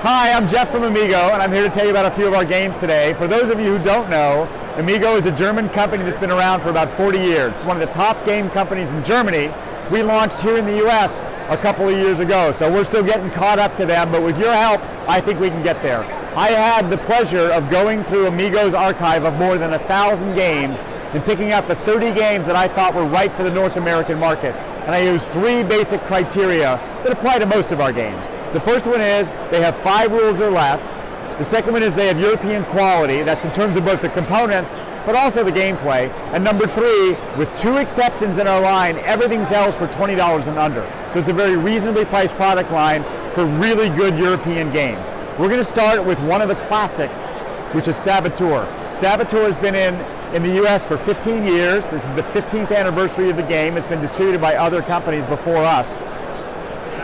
Hi, I'm Jeff from Amigo, and I'm here to tell you about a few of our games today. For those of you who don't know, Amigo is a German company that's been around for about 40 years. It's one of the top game companies in Germany. We launched here in the US a couple of years ago, so we're still getting caught up to them, but with your help, I think we can get there. I had the pleasure of going through Amigo's archive of more than 1,000 games and picking out the 30 games that I thought were right for the North American market. And I used 3 basic criteria that apply to most of our games. The first one is they have 5 rules or less. The second one is they have European quality. That's in terms of both the components, but also the gameplay. And number 3, with 2 exceptions in our line, everything sells for $20 and under. So it's a very reasonably priced product line for really good European games. We're going to start with one of the classics, which is Saboteur. Saboteur has been in the US for 15 years. This is the 15th anniversary of the game. It's been distributed by other companies before us.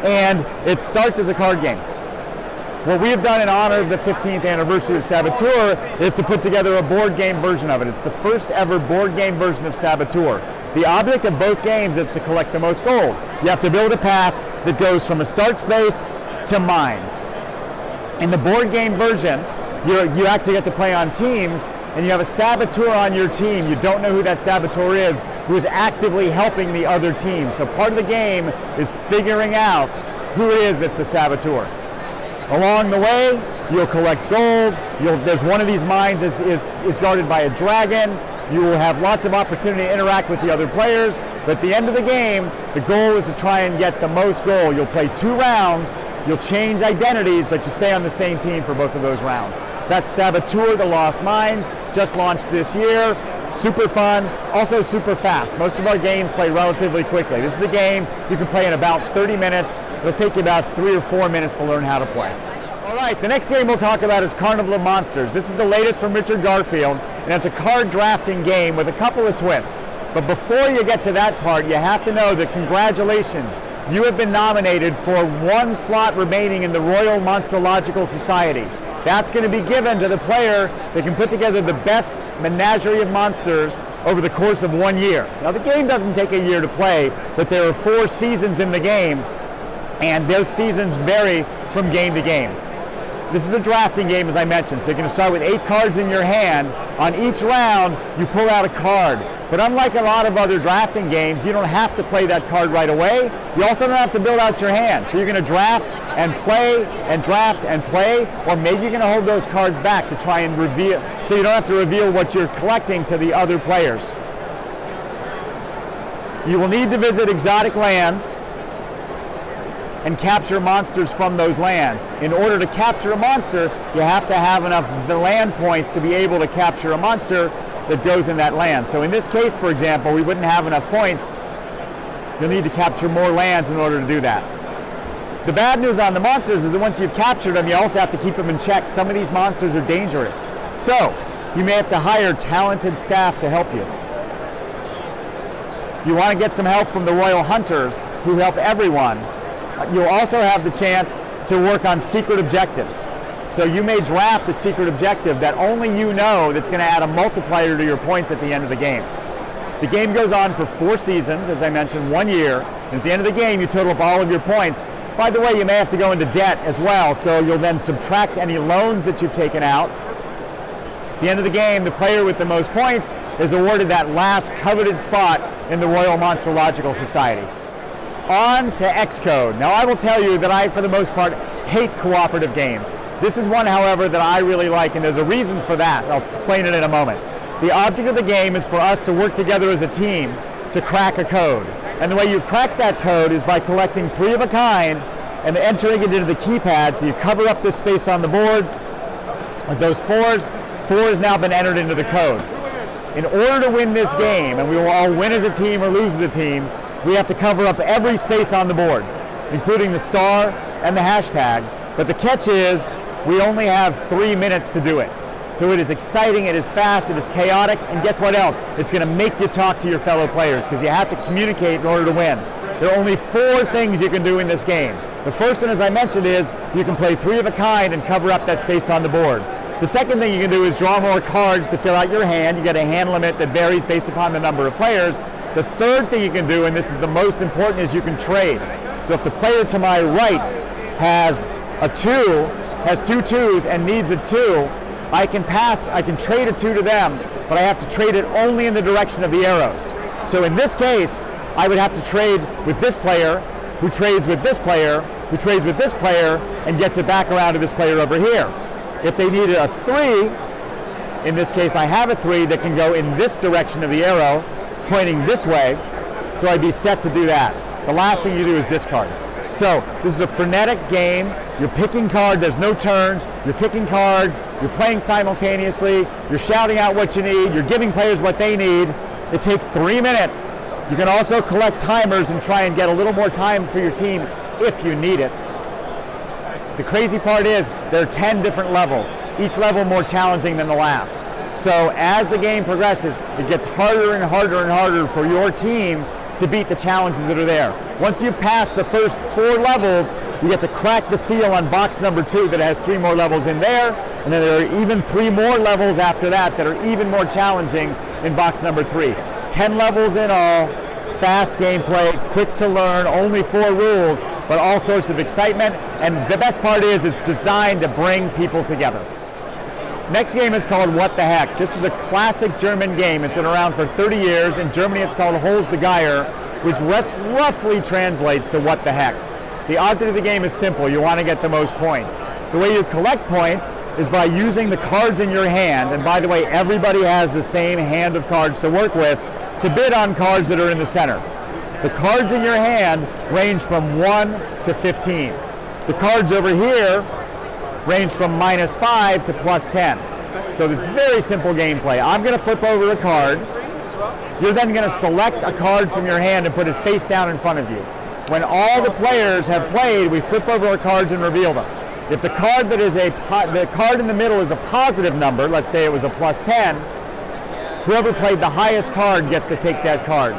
And it starts as a card game. What we have done in honor of the 15th anniversary of Saboteur is to put together a board game version of it. It's the first ever board game version of Saboteur. The object of both games is to collect the most gold. You have to build a path that goes from a start space to mines. In the board game version, you actually get to play on teams, and you have a saboteur on your team. You don't know who that saboteur is, who is actively helping the other team. So part of the game is figuring out who it is that's the saboteur. Along the way, you'll collect gold. There's one of these mines is guarded by a dragon. You will have lots of opportunity to interact with the other players. But at the end of the game, the goal is to try and get the most gold. You'll play 2 rounds. You'll change identities, but you stay on the same team for both of those rounds. That's Saboteur, the Lost Mines, just launched this year. Super fun, also super fast. Most of our games play relatively quickly. This is a game you can play in about 30 minutes. It'll take you about 3 or 4 minutes to learn how to play. All right, the next game we'll talk about is Carnival of Monsters. This is the latest from Richard Garfield, and it's a card drafting game with a couple of twists. But before you get to that part, you have to know that congratulations, you have been nominated for 1 slot remaining in the Royal Monsterological Society. That's going to be given to the player that can put together the best menagerie of monsters over the course of 1 year. Now, the game doesn't take a year to play, but there are 4 seasons in the game, and those seasons vary from game to game. This is a drafting game, as I mentioned, so you're going to start with 8 cards in your hand. On each round, you pull out a card. But unlike a lot of other drafting games, you don't have to play that card right away. You also don't have to build out your hand. So you're going to draft and play and draft and play, or maybe you're going to hold those cards back to try and reveal, so you don't have to reveal what you're collecting to the other players. You will need to visit exotic lands and capture monsters from those lands. In order to capture a monster, you have to have enough land points to be able to capture a monster that goes in that land. So in this case, for example, we wouldn't have enough points. You'll need to capture more lands in order to do that. The bad news on the monsters is that once you've captured them, you also have to keep them in check. Some of these monsters are dangerous. So you may have to hire talented staff to help you. You want to get some help from the Royal Hunters, who help everyone. You'll also have the chance to work on secret objectives. So you may draft a secret objective that only you know that's going to add a multiplier to your points at the end of the game. The game goes on for 4 seasons, as I mentioned, 1 year, and at the end of the game you total up all of your points. By the way, you may have to go into debt as well, so you'll then subtract any loans that you've taken out. At the end of the game, the player with the most points is awarded that last coveted spot in the Royal Monsterological Society. On to XCode. Now I will tell you that I, for the most part, hate cooperative games. This is one, however, that I really like, and there's a reason for that. I'll explain it in a moment. The object of the game is for us to work together as a team to crack a code. And the way you crack that code is by collecting 3 of a kind and entering it into the keypad, so you cover up this space on the board with those 4s. 4 has now been entered into the code. In order to win this game, and we will all win as a team or lose as a team, we have to cover up every space on the board, including the star and the hashtag. But the catch is, we only have 3 minutes to do it. So it is exciting, it is fast, it is chaotic, and guess what else? It's going to make you talk to your fellow players, because you have to communicate in order to win. There are only 4 things you can do in this game. The first one, as I mentioned, is you can play 3 of a kind and cover up that space on the board. The second thing you can do is draw more cards to fill out your hand. You get a hand limit that varies based upon the number of players. The third thing you can do, and this is the most important, is you can trade. So if the player to my right has a 2, has 2 2s and needs a 2, I can trade a 2 to them, but I have to trade it only in the direction of the arrows. So in this case, I would have to trade with this player, who trades with this player, who trades with this player, and gets it back around to this player over here. If they needed a 3, in this case I have a 3 that can go in this direction of the arrow, pointing this way, so I'd be set to do that. The last thing you do is discard. So this is a frenetic game. You're picking cards, there's no turns, you're picking cards, you're playing simultaneously, you're shouting out what you need, you're giving players what they need. It takes 3 minutes. You can also collect timers and try and get a little more time for your team if you need it. The crazy part is there are 10 different levels, each level more challenging than the last. So as the game progresses, it gets harder and harder and harder for your team to beat the challenges that are there. Once you've passed the first 4 levels, you get to crack the seal on box number 2 that has 3 more levels in there, and then there are even 3 more levels after that that are even more challenging in box number 3. 10 levels in all, fast gameplay, quick to learn, only 4 rules, but all sorts of excitement, and the best part is it's designed to bring people together. Next game is called What the Heck. This is a classic German game. It's been around for 30 years. In Germany it's called Holz de Geier, which roughly translates to What the Heck. The object of the game is simple. You want to get the most points. The way you collect points is by using the cards in your hand, and by the way, everybody has the same hand of cards to work with, to bid on cards that are in the center. The cards in your hand range from 1 to 15. The cards over here range from -5 to +10. So it's very simple gameplay. I'm going to flip over a card. You're then going to select a card from your hand and put it face down in front of you. When all the players have played, we flip over our cards and reveal them. If the card that is the card in the middle is a positive number, let's say it was a +10, whoever played the highest card gets to take that card.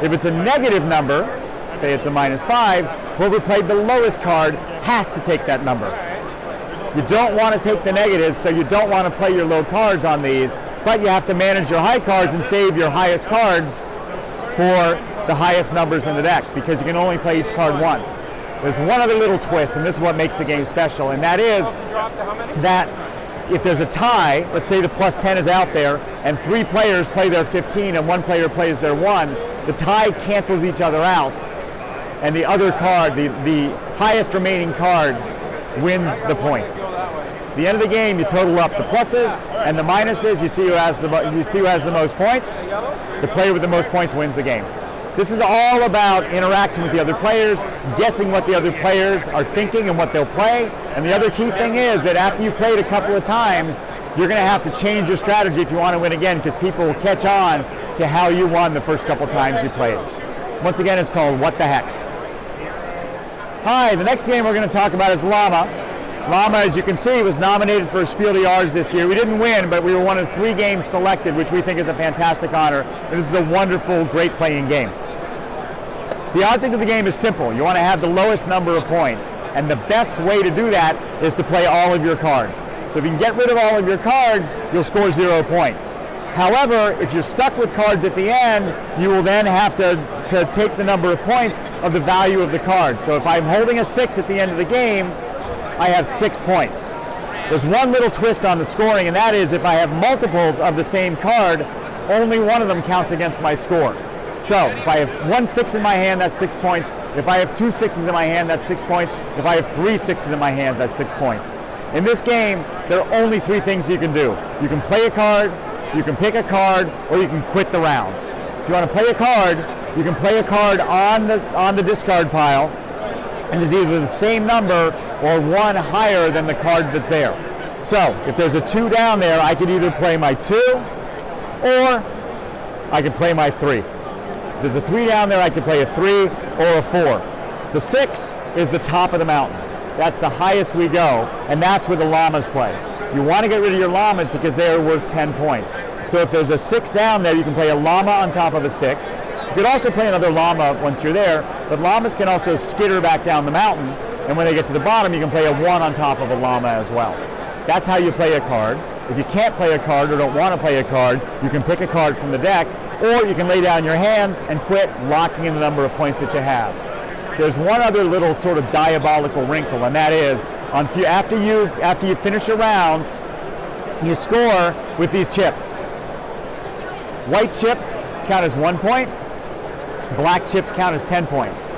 If it's a negative number, say it's a -5, whoever played the lowest card has to take that number. You don't want to take the negatives, so you don't want to play your low cards on these, but you have to manage your high cards and save your highest cards for the highest numbers in the decks, because you can only play each card once. There's one other little twist, and this is what makes the game special, and that is that if there's a tie, let's say the +10 is out there, and 3 players play their 15 and 1 player plays their 1, the tie cancels each other out, and the other card, the highest remaining card, wins the points. At the end of the game, you total up the pluses and the minuses. You see who has the most points. The player with the most points wins the game. This is all about interaction with the other players, guessing what the other players are thinking and what they'll play. And the other key thing is that after you've played a couple of times, you're going to have to change your strategy if you want to win again, because people will catch on to how you won the first couple times you played. Once again, it's called What the Heck. Hi, the next game we're going to talk about is Llama. Llama, as you can see, was nominated for a Spiele this year. We didn't win, but we were one of 3 games selected, which we think is a fantastic honor. And this is a wonderful, great playing game. The object of the game is simple. You want to have the lowest number of points. And the best way to do that is to play all of your cards. So if you can get rid of all of your cards, you'll score 0 points. However, if you're stuck with cards at the end, you will then have to take the number of points of the value of the card. So if I'm holding a 6 at the end of the game, I have 6 points. There's one little twist on the scoring, and that is if I have multiples of the same card, only one of them counts against my score. So if I have 1 6 in my hand, that's 6 points. If I have 2 6s in my hand, that's 6 points. If I have 3 6s in my hand, that's 6 points. In this game, there are only 3 things you can do. You can play a card, you can pick a card, or you can quit the round. If you want to play a card, you can play a card on the discard pile, and it's either the same number or 1 higher than the card that's there. So if there's a 2 down there, I could either play my 2 or I could play my 3. If there's a 3 down there, I could play a 3 or a 4. The 6 is the top of the mountain. That's the highest we go, and that's where the llamas play. You want to get rid of your llamas because they are worth 10 points. So if there's a 6 down there, you can play a llama on top of a 6. You could also play another llama once you're there, but llamas can also skitter back down the mountain, and when they get to the bottom, you can play a 1 on top of a llama as well. That's how you play a card. If you can't play a card or don't want to play a card, you can pick a card from the deck, or you can lay down your hands and quit, locking in the number of points that you have. there's one other little sort of diabolical wrinkle, and that is after you finish a round, you score with these chips. White chips count as 1 point. Black chips count as 10 points.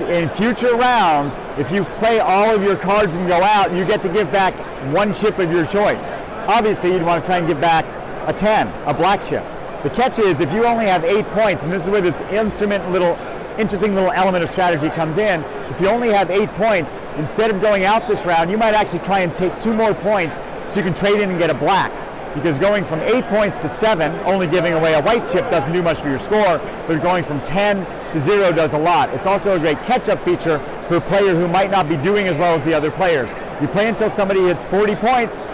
In future rounds, if you play all of your cards and go out, you get to give back 1 chip of your choice. Obviously, you'd want to try and give back a 10, a black chip. The catch is, if you only have 8 points, and this is where this interesting little element of strategy comes in, if you only have 8 points, instead of going out this round, you might actually try and take 2 more points so you can trade in and get a black. Because going from 8 points to 7, only giving away a white chip doesn't do much for your score, but going from 10 to 0 does a lot. It's also a great catch-up feature for a player who might not be doing as well as the other players. You play until somebody hits 40 points.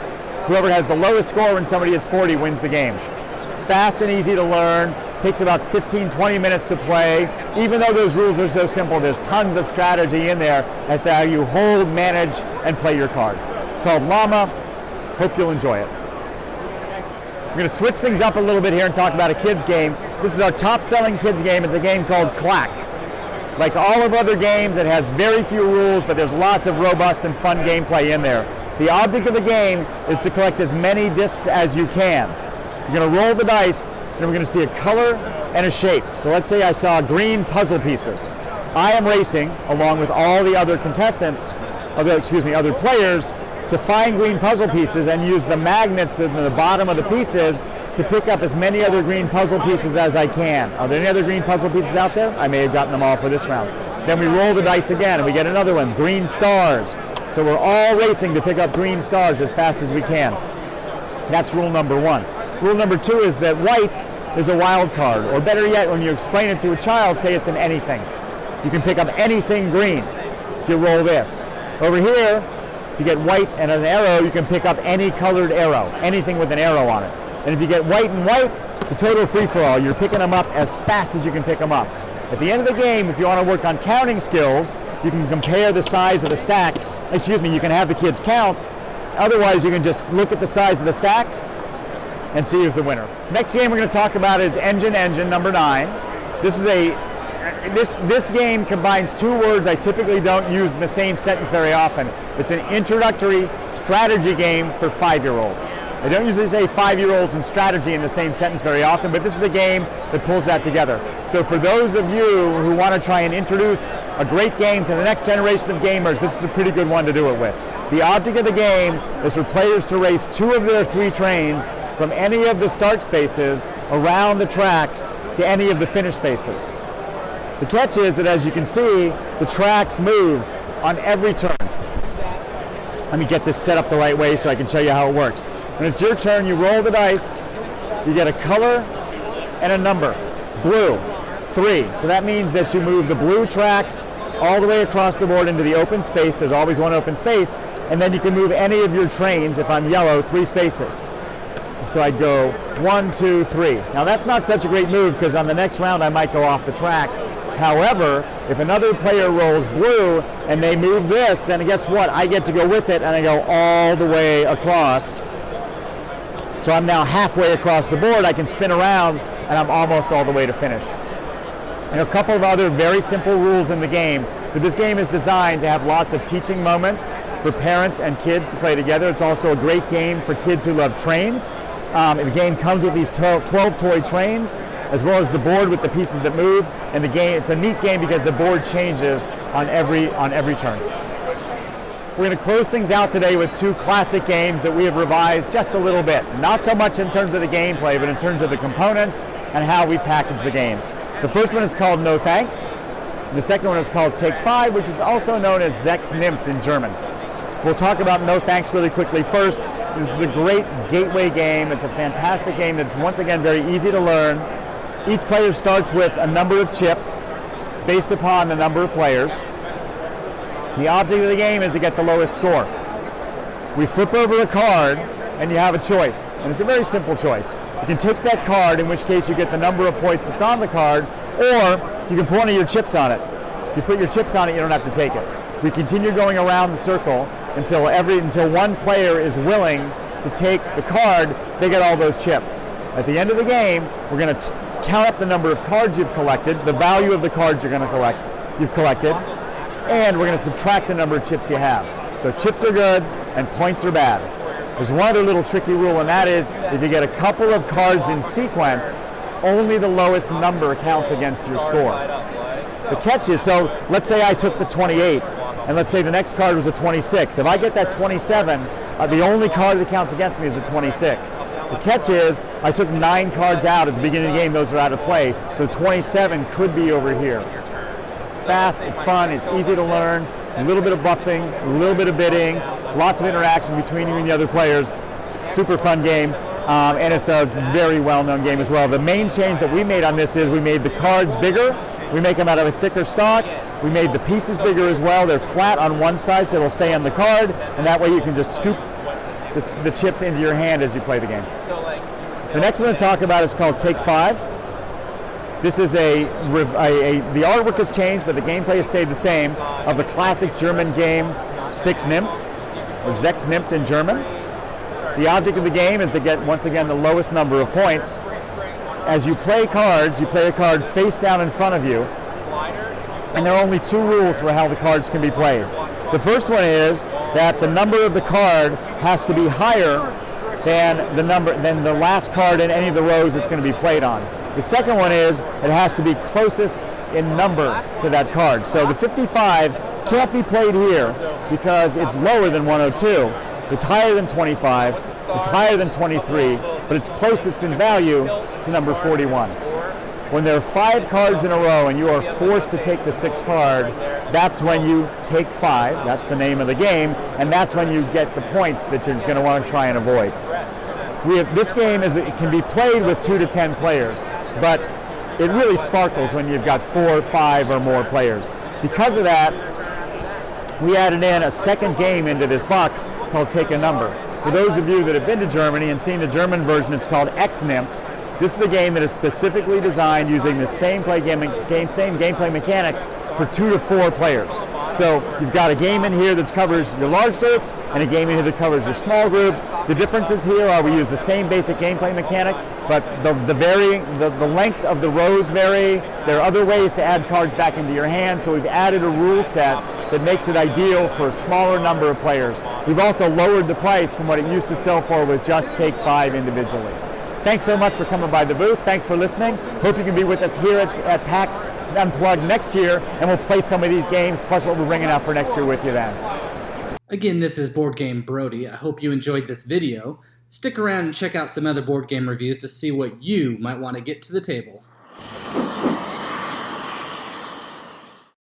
Whoever has the lowest score when somebody hits 40 wins the game. It's fast and easy to learn. Takes about 15-20 minutes to play. Even though those rules are so simple, there's tons of strategy in there as to how you hold, manage, and play your cards. It's called Llama. Hope you'll enjoy it. We're going to switch things up a little bit here and talk about a kids game. This is our top-selling kids game. It's a game called Clack. Like all of other games, it has very few rules, but there's lots of robust and fun gameplay in there. The object of the game is to collect as many discs as you can. You're going to roll the dice, and we're going to see a color and a shape. So let's say I saw green puzzle pieces. I am racing, along with all the other contestants, other players, to find green puzzle pieces and use the magnets at the bottom of the pieces to pick up as many other green puzzle pieces as I can. Are there any other green puzzle pieces out there? I may have gotten them all for this round. Then we roll the dice again and we get another one, green stars. So we're all racing to pick up green stars as fast as we can. That's rule number 1. Rule number 2 is that white is a wild card, or better yet, when you explain it to a child, say it's an anything. You can pick up anything green if you roll this. Over here, if you get white and an arrow, you can pick up any colored arrow, anything with an arrow on it. And if you get white and white, it's a total free-for-all. You're picking them up as fast as you can pick them up. At the end of the game, if you want to work on counting skills, you can compare the size of the stacks. You can have the kids count. Otherwise, you can just look at the size of the stacks and see who's the winner. Next game we're going to talk about is Engine number 9. This game combines 2 words I typically don't use in the same sentence very often. It's an introductory strategy game for 5-year-olds. I don't usually say 5-year-olds and strategy in the same sentence very often, but this is a game that pulls that together. So for those of you who want to try and introduce a great game to the next generation of gamers, this is a pretty good one to do it with. The object of the game is for players to race 2 of their 3 trains from any of the start spaces around the tracks to any of the finish spaces. The catch is that, as you can see, the tracks move on every turn. Let me get this set up the right way so I can show you how it works. When it's your turn, you roll the dice, you get a color and a number. Blue, 3. So that means that you move the blue tracks all the way across the board into the open space. There's always one open space. And then you can move any of your trains, if I'm yellow, 3 spaces. So I'd go 1, 2, 3. Now that's not such a great move because on the next round I might go off the tracks. However, if another player rolls blue and they move this, then guess what? I get to go with it and I go all the way across. So I'm now halfway across the board. I can spin around and I'm almost all the way to finish. And a couple of other very simple rules in the game, but this game is designed to have lots of teaching moments for parents and kids to play together. It's also a great game for kids who love trains. The game comes with these 12 toy trains, as well as the board with the pieces that move. And the game, it's a neat game because the board changes on every turn. We're going to close things out today with 2 classic games that we have revised just a little bit. Not so much in terms of the gameplay, but in terms of the components and how we package the games. The first one is called No Thanks. And the second one is called Take 5, which is also known as Sechs Nimmt in German. We'll talk about No Thanks really quickly first. This is a great gateway game. It's a fantastic game that's once again very easy to learn. Each player starts with a number of chips based upon the number of players. The object of the game is to get the lowest score. We flip over a card and you have a choice, and it's a very simple choice. You can take that card, in which case you get the number of points that's on the card, or you can put one of your chips on it. If you put your chips on it, you don't have to take it. We continue going around the circle until one player is willing to take the card. They get all those chips. At the end of the game, we're going to count up the number of cards you've collected, the value of the cards you're going to collect. you've collected, and we're going to subtract the number of chips you have. So chips are good and points are bad. There's one other little tricky rule, and that is if you get a couple of cards in sequence, only the lowest number counts against your score. The catch is, so let's say I took the 28, and let's say the next card was a 26. If I get that 27, the only card that counts against me is the 26. The catch is, I took 9 cards out at the beginning of the game, those are out of play, so the 27 could be over here. It's fast, it's fun, it's easy to learn, a little bit of buffing, a little bit of bidding, lots of interaction between you and the other players. Super fun game, and it's a very well-known game as well. The main change that we made on this is we made the cards bigger, we make them out of a thicker stock, we made the pieces bigger as well. They're flat on one side so it'll stay on the card, and that way you can just scoop the chips into your hand as you play the game. The next one to talk about is called Take 5. This is the artwork has changed, but the gameplay has stayed the same, of the classic German game Six Nimmt, or Sechs Nimmt in German. The object of the game is to get, once again, the lowest number of points. As you play cards, you play a card face down in front of you, and there are only 2 rules for how the cards can be played. The first one is that the number of the card has to be higher than the last card in any of the rows it's going to be played on. The second one is it has to be closest in number to that card. So the 55 can't be played here because it's lower than 102. It's higher than 25. It's higher than 23, but it's closest in value to number 41. When there are 5 cards in a row and you are forced to take the 6th card, that's when you take 5. That's the name of the game, and that's when you get the points that you're going to want to try and avoid. This game it can be played with 2 to 10 players, but it really sparkles when you've got 4, 5, or more players. Because of that, we added in a second game into this box called Take a Number. For those of you that have been to Germany and seen the German version, it's called XNimmt. This is a game that is specifically designed using the same gameplay mechanic for 2 to 4 players. So you've got a game in here that covers your large groups and a game in here that covers your small groups. The differences here are we use the same basic gameplay mechanic, but the lengths of the rows vary. There are other ways to add cards back into your hand, so we've added a rule set that makes it ideal for a smaller number of players. We've also lowered the price from what it used to sell for with just Take 5 individually. Thanks so much for coming by the booth. Thanks for listening. Hope you can be with us here at PAX Unplugged next year, and we'll play some of these games, plus what we're bringing out for next year with you then. Again, this is Boardgame Brody. I hope you enjoyed this video. Stick around and check out some other board game reviews to see what you might want to get to the table.